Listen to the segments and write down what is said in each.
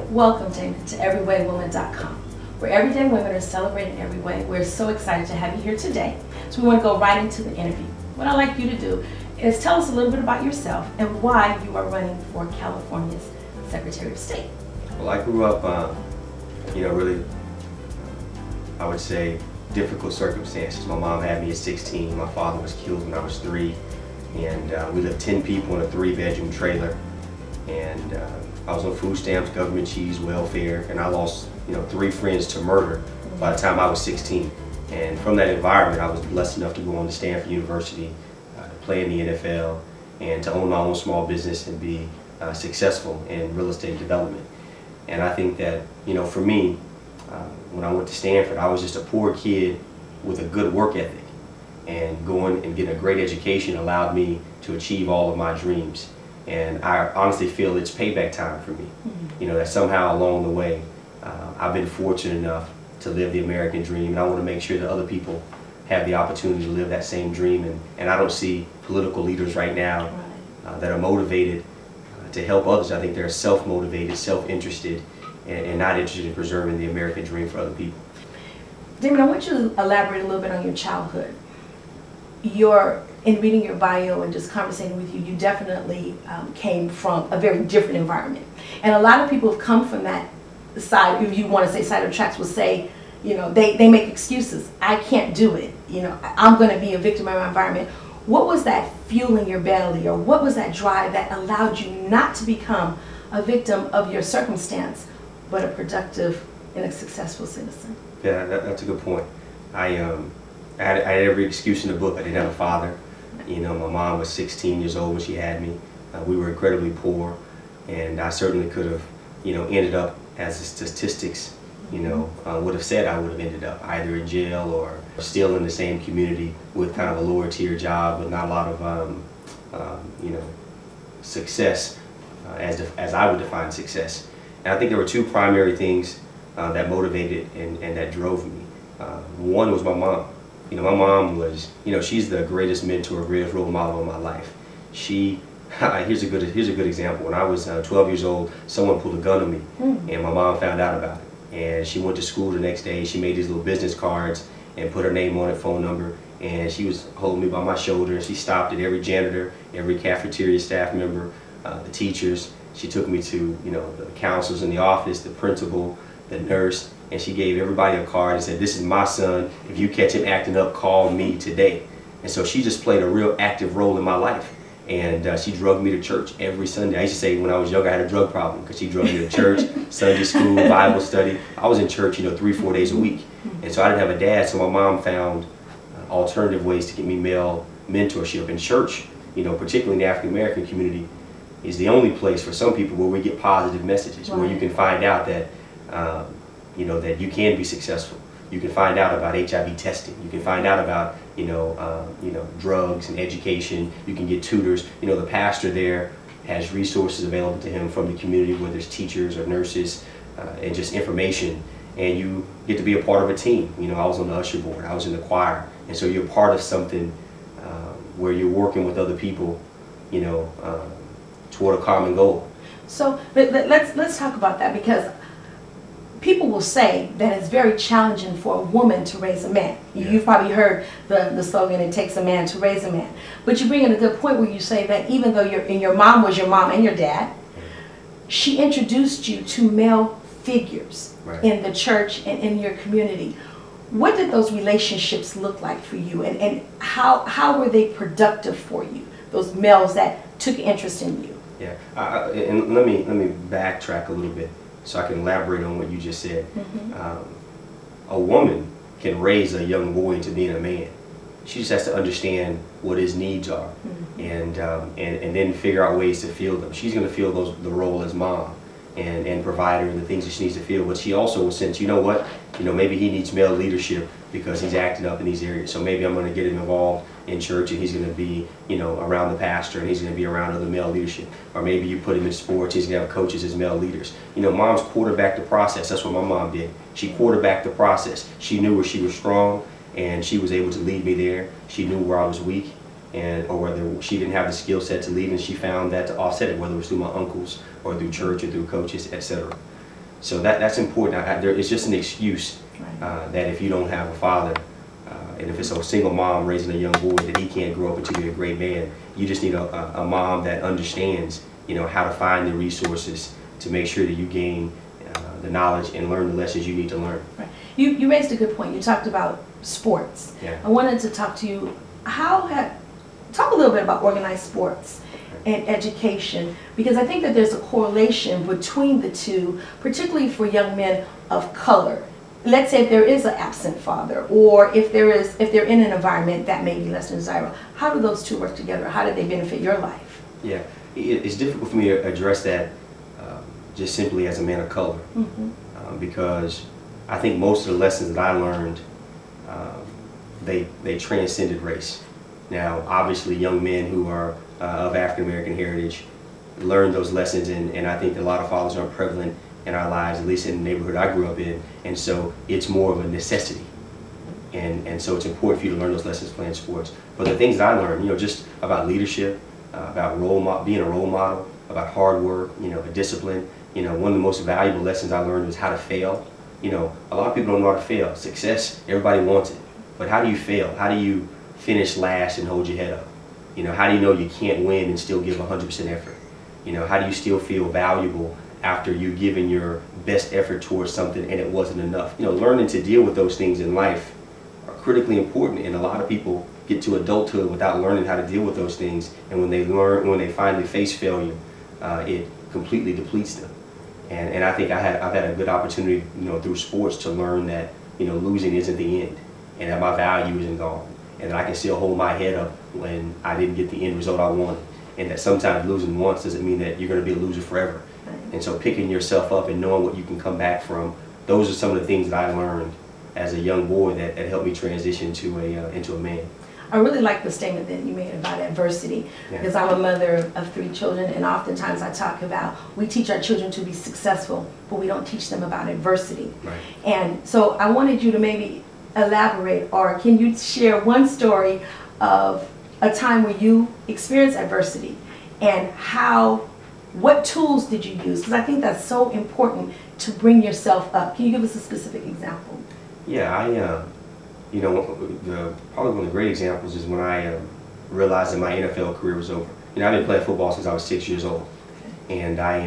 Welcome, Damon, to everywaywoman.com, where everyday women are celebrated every way. We're so excited to have you here today. So we want to go right into the interview. What I'd like you to do is tell us a little bit about yourself and why you are running for California's Secretary of State. Well, I grew up, really, I would say, difficult circumstances. My mom had me at 16. My father was killed when I was 3. And we lived 10 people in a 3-bedroom trailer. And I was on food stamps, government cheese, welfare, and I lost, 3 friends to murder by the time I was 16. And from that environment, I was blessed enough to go on to Stanford University, to play in the NFL, and to own my own small business and be successful in real estate development. And I think that, for me, when I went to Stanford, I was just a poor kid with a good work ethic. And going and getting a great education allowed me to achieve all of my dreams. And I honestly feel it's payback time for me. That somehow along the way, I've been fortunate enough to live the American dream, and I want to make sure that other people have the opportunity to live that same dream. And I don't see political leaders right now that are motivated to help others. I think they're self-motivated, self-interested, and not interested in preserving the American dream for other people. Damon, I want you to elaborate a little bit on your childhood. In reading your bio and just conversating with you, you definitely came from a very different environment. And a lot of people have come from that side, if you want to say side of the tracks, will say, they make excuses. I can't do it. I'm going to be a victim of my environment. What was that fuel in your belly, or what was that drive that allowed you not to become a victim of your circumstance, but a productive and a successful citizen? Yeah, that's a good point. I had every excuse in the book. I didn't have a father. My mom was 16 years old when she had me. We were incredibly poor, and I certainly could have, ended up, as the statistics, would have said, I would have ended up either in jail or still in the same community with kind of a lower tier job with not a lot of, success as I would define success. And I think there were 2 primary things that motivated and that drove me. One was my mom. My mom was, she's the greatest mentor, greatest role model in my life. Here's a good example. When I was 12 years old, someone pulled a gun on me, and my mom found out about it. And she went to school the next day. She made these little business cards and put her name on it, phone number, and she was holding me by my shoulder. And she stopped at every janitor, every cafeteria staff member, the teachers. She took me to, the counselors in the office, the principal, the nurse, and she gave everybody a card and said, "This is my son. If you catch him acting up, call me today." And so she just played a real active role in my life. And she drugged me to church every Sunday. I used to say when I was younger I had a drug problem because she drugged me to church, Sunday school, Bible study. I was in church, 3-4 days a week. And so I didn't have a dad, so my mom found alternative ways to get me male mentorship. And church, particularly in the African American community, is the only place for some people where we get positive messages, where you can find out that that you can be successful. You can find out about HIV testing. You can find out about drugs and education. You can get tutors. The pastor there has resources available to him from the community, whether it's teachers or nurses, and just information. And you get to be a part of a team. I was on the usher board. I was in the choir, and so you're part of something where you're working with other people, toward a common goal. So let's talk about that, because people will say that it's very challenging for a woman to raise a man. You've probably heard the slogan, "It takes a man to raise a man." But you bring in a good point where you say that even though your mom was your mom and your dad, she introduced you to male figures in the church and in your community. What did those relationships look like for you, and how were they productive for you, those males that took interest in you? Yeah, and let me backtrack a little bit so I can elaborate on what you just said. A woman can raise a young boy into being a man. She just has to understand what his needs are, and then figure out ways to feel them. She's going to feel the role as mom and provider and the things that she needs to feel. But she also will sense, maybe he needs male leadership because he's acting up in these areas. So maybe I'm going to get him involved in church, and he's going to be, around the pastor, and he's going to be around other male leadership. Or maybe you put him in sports, he's going to have coaches as male leaders. Moms quarterback the process. That's what my mom did. She quarterbacked the process. She knew where she was strong, and she was able to lead me there. She knew where I was weak, or whether she didn't have the skill set to lead and she found that to offset it, whether it was through my uncles or through church or through coaches, etc. So that's important. It's just an excuse that if you don't have a father, and if it's a single mom raising a young boy, that he can't grow up until you're a great man. You just need a mom that understands, how to find the resources to make sure that you gain the knowledge and learn the lessons you need to learn. Right. You raised a good point. You talked about sports. Yeah. I wanted to talk to you. Talk a little bit about organized sports and education, because I think that there's a correlation between the two, particularly for young men of color. Let's say if there is an absent father, or if they're in an environment that may be less than desirable. How do those two work together? How do they benefit your life? Yeah, it's difficult for me to address that just simply as a man of color, because I think most of the lessons that I learned, they transcended race. Now, obviously, young men who are of African American heritage learn those lessons, and I think a lot of fathers aren't prevalent in our lives, at least in the neighborhood I grew up in, and so it's more of a necessity. And so it's important for you to learn those lessons playing sports. But the things that I learned, just about leadership, about being a role model, about hard work, a discipline. One of the most valuable lessons I learned was how to fail. A lot of people don't know how to fail. Success, everybody wants it. But how do you fail? How do you finish last and hold your head up? How do you know you can't win and still give 100% effort? How do you still feel valuable after you've given your best effort towards something and it wasn't enough? Learning to deal with those things in life are critically important, and a lot of people get to adulthood without learning how to deal with those things, and when they finally face failure, it completely depletes them. And I think I've had a good opportunity, through sports to learn that, losing isn't the end, and that my value isn't gone, and that I can still hold my head up when I didn't get the end result I wanted, and that sometimes losing once doesn't mean that you're going to be a loser forever. And so picking yourself up and knowing what you can come back from, those are some of the things that I learned as a young boy that helped me transition into a man. I really like the statement that you made about adversity, because I'm a mother of 3 children, and oftentimes I talk about we teach our children to be successful, but we don't teach them about adversity. Right. And so I wanted you to maybe elaborate, or can you share one story of a time where you experienced adversity, and what tools did you use? Because I think that's so important to bring yourself up. Can you give us a specific example? Yeah, probably one of the great examples is when I realized that my NFL career was over. I've been playing football since I was 6 years old, and I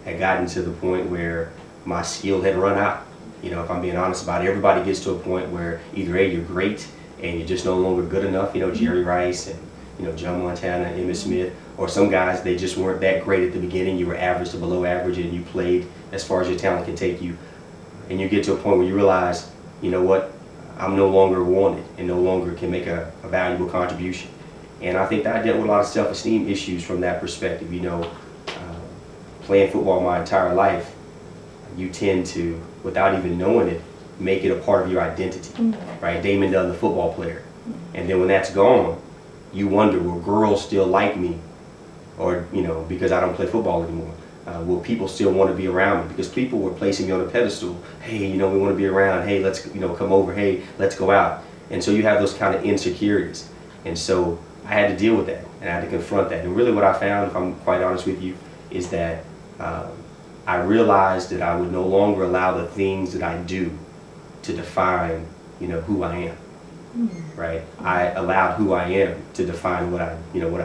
had gotten to the point where my skill had run out. If I'm being honest about it, everybody gets to a point where either A, you're great and you're just no longer good enough. Jerry Rice and John Montana, Emmitt Smith, or some guys, they just weren't that great at the beginning. You were average to below average, and you played as far as your talent can take you. And you get to a point where you realize, what, I'm no longer wanted and no longer can make a valuable contribution. And I think that I dealt with a lot of self-esteem issues from that perspective. Playing football my entire life, you tend to, without even knowing it, make it a part of your identity, right? Damon Dunn, the football player. And then when that's gone, you wonder, will girls still like me? Or, because I don't play football anymore. Will people still want to be around me? Because people were placing me on a pedestal. Hey, we want to be around. Hey, let's, come over. Hey, let's go out. And so you have those kind of insecurities. And so I had to deal with that, and I had to confront that. And really what I found, if I'm quite honest with you, is that I realized that I would no longer allow the things that I do to define, who I am. Right? I allowed who I am to define what I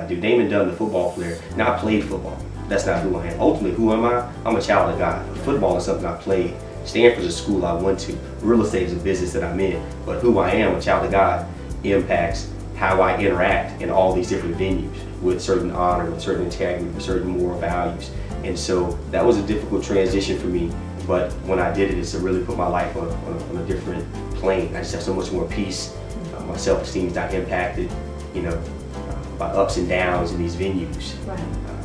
do. Damon Dunn, the football player, now I played football. That's not who I am. Ultimately, who am I? I'm a child of God. Football is something I played. Stanford's a school I went to. Real estate is a business that I'm in. But who I am, a child of God, impacts how I interact in all these different venues with certain honor, with certain integrity, with certain moral values. And so that was a difficult transition for me. But when I did it, it's to really put my life on a different plane. I just have so much more peace. My self-esteem is not impacted, by ups and downs in these venues. Right.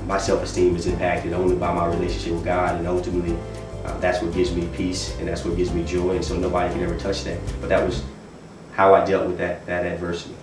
My self-esteem is impacted only by my relationship with God, and ultimately that's what gives me peace, and that's what gives me joy, and so nobody can ever touch that. But that was how I dealt with that adversity.